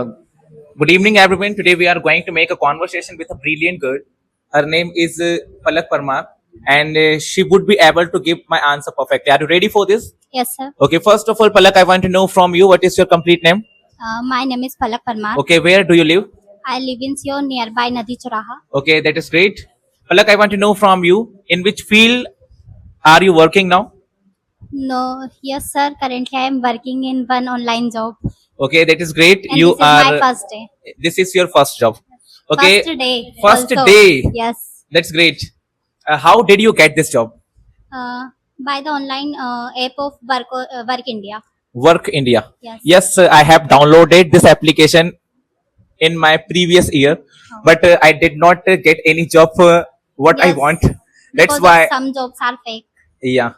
Good evening, everyone. Today we are going to make a conversation with a brilliant girl. Her name is Palak Parmar, and she would be able to give my answer perfectly. Are you ready for this? Yes, sir. Okay, first of all, Palak, I want to know from you what is your complete name? My name is Palak Parmar. Okay, where do you live? I live in Seoul nearby Nadi Churaha. Okay, that is great. Palak, I want to know from you in which field are you working now? No, yes, sir. Currently, I am working in one online job, Okay, that is great. and You this is my are. first day. This is your first job. First Okay, day. first Also. day. Yes. That's great. How did you get this job? By the online app of Work India. Work India. Yes. Yes, I have downloaded this application in my previous year, Oh. but I did not get any job for what I Yes. want. That's Because why, of some jobs are fake. yeah.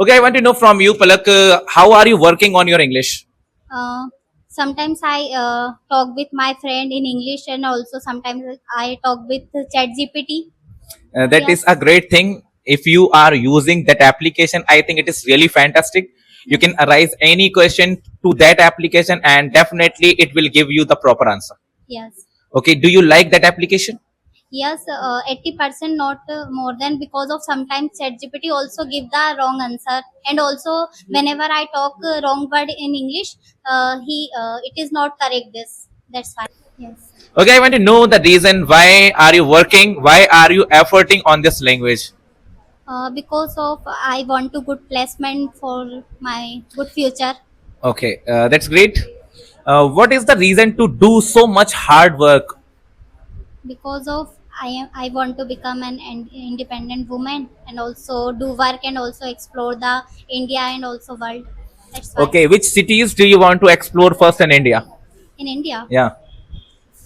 Okay, I want to know from you, Palak, how are you working on your English? Uh, Sometimes I talk with my friend in English, and also sometimes I talk with ChatGPT. That is Yes. a great thing. If you are using that application, I think it is really fantastic. You can arise any question to that application, and definitely it will give you the proper answer. Yes. Okay, do you like that application? Yes, 80% not more than, because of sometimes ChatGPT also give the wrong answer, and also whenever I talk wrong word in English, he it is not correct this. That's why. Yes. Okay, I want to know the reason why are you working, why are you efforting on this language? Because of I want to good placement for my good future. Okay, that's great. What is the reason to do so much hard work? Because of I want to become an independent woman, and also do work, and also explore the India and also world. That's why. Okay, which cities do you want to explore first in India? In India. Yeah.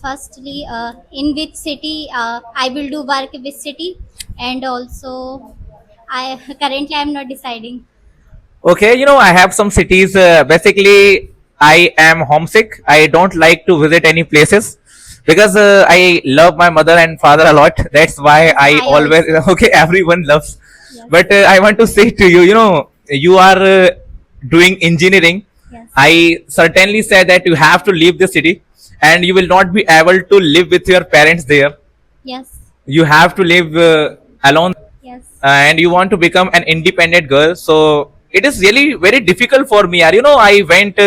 Firstly, in which city I will do work, which city, and also I currently I am not deciding. Okay, I have some cities. Basically, I am homesick. I don't like to visit any places because I love my mother and father a lot. That's why Yes, I I always, also. okay, everyone loves. Yes. But I want to say to you, you are doing engineering. Yes. I certainly say that you have to leave the city and you will not be able to live with your parents there. Yes. You have to live alone Yes. and you want to become an independent girl. So it is really very difficult for me. I went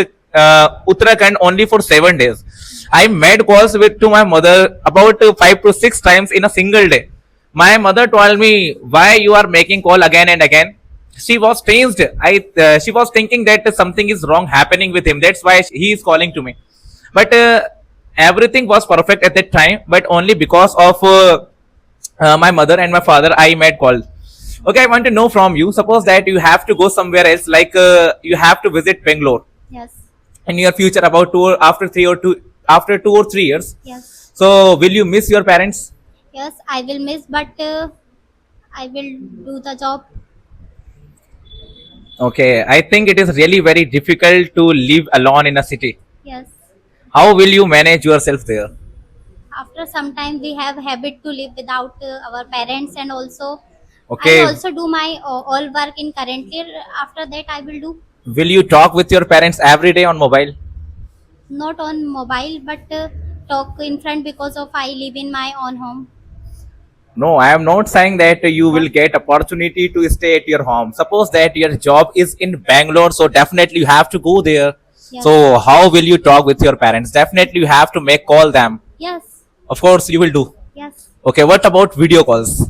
Uttarakhand only for 7 days. I made calls with to my mother about 5 to 6 times in a single day. My mother told me, why you are making call again and again. She was changed. She was thinking that something is wrong happening with him. That's why he is calling to me. But everything was perfect at that time. But only because of my mother and my father, I made call. Okay, I want to know from you. Suppose that you have to go somewhere else, like you have to visit Bangalore Yes. in your future about after 2 or 3 years. Yes. So will you miss your parents? Yes. I will miss, but I will do the job. Okay, I think it is really very difficult to live alone in a city. Yes. How will you manage yourself there? After some time, we have habit to live without our parents, and also I Okay, also do my all work in currently. After that, I will do will you talk with your parents every day on mobile? not on mobile, but talk in front, because of I live in my own home. No, I am not saying that you will get opportunity to stay at your home. Suppose that your job is in Bangalore, so definitely you have to go there. Yes. So how will you talk with your parents? Definitely you have to make call them. Yes. Of course you will do. Yes. Okay, what about video calls?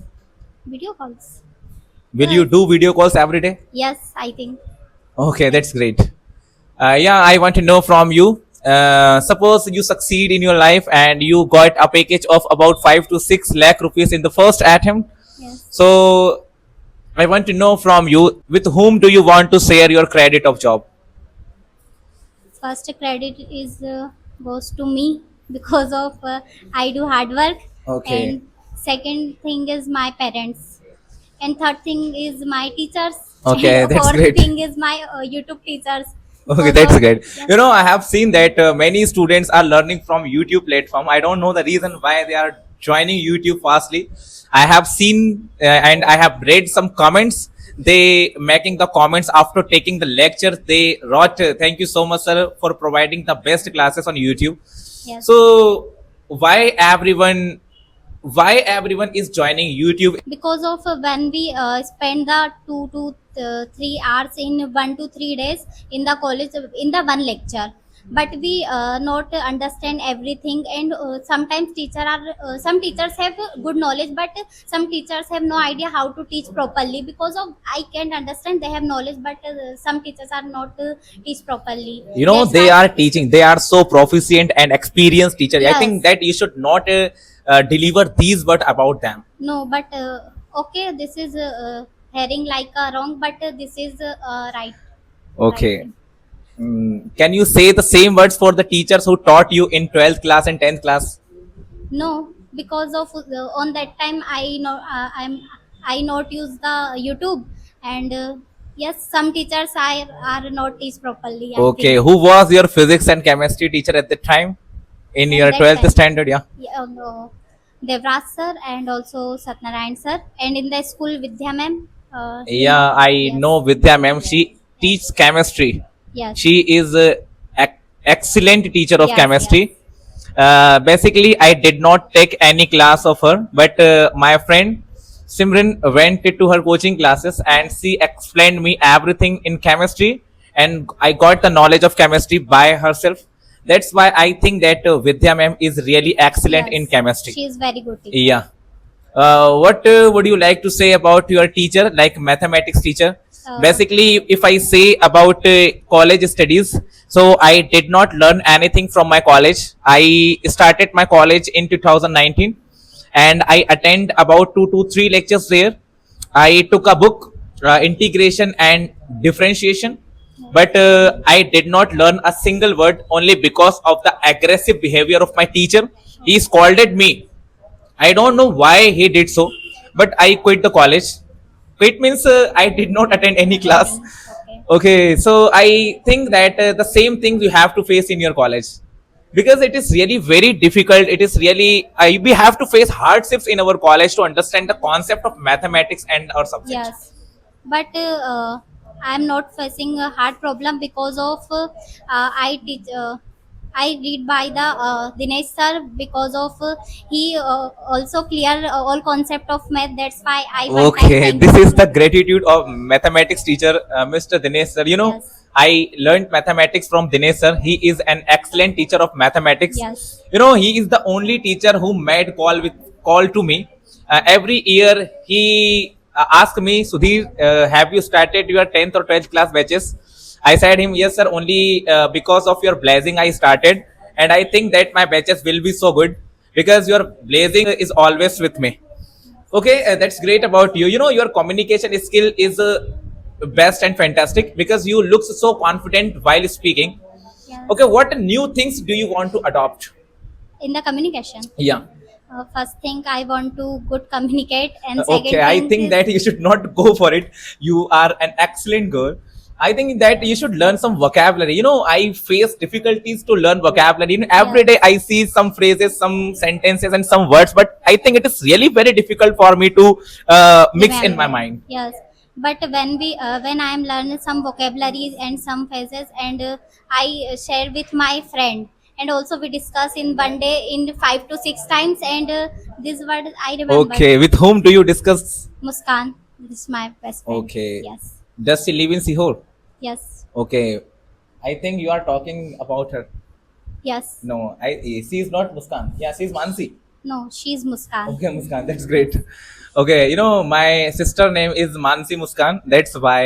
Video calls. Will you do video calls every day? Yes, I think. Okay, that's great. Yeah, I want to know from you. Suppose you succeed in your life and you got a package of about 5 to 6 lakh rupees in the first attempt. Yes. So I want to know from you, with whom do you want to share your credit of job? First credit is goes to me because of I do hard work, Okay. and second thing is my parents, and third thing is my teachers, Okay, and that's fourth great. thing is my YouTube teachers. Okay, Because that's of great. yes. I have seen that many students are learning from YouTube platform. I don't know the reason why they are joining YouTube fastly. I have seen and I have read some comments. They making the comments after taking the lecture. They wrote, "Thank you so much, sir, for providing the best classes on YouTube." Yes. So why everyone why everyone is joining YouTube? Because of when we spend the 2 to 3 hours in 1 to 3 days in the college in the one lecture, but we not understand everything, and sometimes some teachers have good knowledge, but some teachers have no idea how to teach properly. Because of I can't understand, they have knowledge, but some teachers are not teach properly. You know, That's they why. are teaching, they are so proficient and experienced teacher. I think Yes. that you should not deliver these word about them. No, but okay, this is hearing like wrong, but this is right. Right Okay. thing. Can you say the same words for the teachers who taught you in 12th class and 10th class? No, because of on that time I not use the YouTube, and yes, some teachers are not teach properly, I Okay, think. who was your physics and chemistry teacher at the time in At your that 12th time, standard? Yeah. yeah, no, Devraj sir and also Satnarayan sir, and in the school Vidya ma'am, you Yeah, know, I yes, know Vidya ma'am. yes, She teaches chemistry. yes, She is a excellent teacher of yes, yes, chemistry. Basically, I did not take any class of her, but my friend Simran went to her coaching classes and yes, she explained me everything in chemistry, and I got the knowledge of chemistry by herself. That's why I think that Vidya ma'am is really excellent in yes. chemistry. She is very good teacher. Yeah. What would you like to say about your teacher, like mathematics teacher? Uh, Basically, if I say about college studies, so I did not learn anything from my college. I started my college in 2019, and I attend about 2 to 3 lectures there. I took a book, integration and differentiation, but I did not learn a single word only because of the aggressive behavior of my teacher. He scolded me. I don't know why he did so, but I quit the college. Quit means I did not attend any class. attending. Okay. Okay, so I think that the same things you have to face in your college, because it is really very difficult. It is really we have to face hardships in our college to understand the concept of mathematics and our subject. Yes, but I'm not facing a hard problem because of I teach. I read by the Dinesh sir, because of he also clear all concept of math. That's why I one time Okay, this is thankful. the gratitude of mathematics teacher, Mr. Dinesh sir. You know, Yes, I learned mathematics from Dinesh sir. He is an excellent teacher of mathematics. yes, You know, he is the only teacher who made call to me. Every year he asked me, Sudhir, have you started your 10th or 12th class batches? I said him, yes sir, only because of your blessing I started, and I think that my batches will be so good because your blessing is always with me. Okay, that's great about you. You know, your communication skill is best and fantastic because you look so confident while speaking. yes. Okay, what new things do you want to adopt? In the communication, Yeah. first thing I want to good communicate, and Okay, second I thing think is that you should not go for it. You are an excellent girl. I think that you should learn some vocabulary. You know, I face difficulties to learn vocabulary. You know, every day yes, I see some phrases, some sentences, and some words, but I think it is really very difficult for me to mix in my remember. mind. Yes, but when I am learning some vocabularies and some phrases, and I share with my friend, and also we discuss in one day in 5 to 6 times, and this word I remembered. Okay, with whom do you discuss? Muskan, this is my best friend. Okay, Yes, does she live in Sihor? yes, Okay, I think you are talking about her. yes. No, she is not Muskan. Yeah, she is Mansi. No, she's Muskan. Okay, Muskan, that's great. Okay, you know, my sister name is Mansi Muskan. That's why.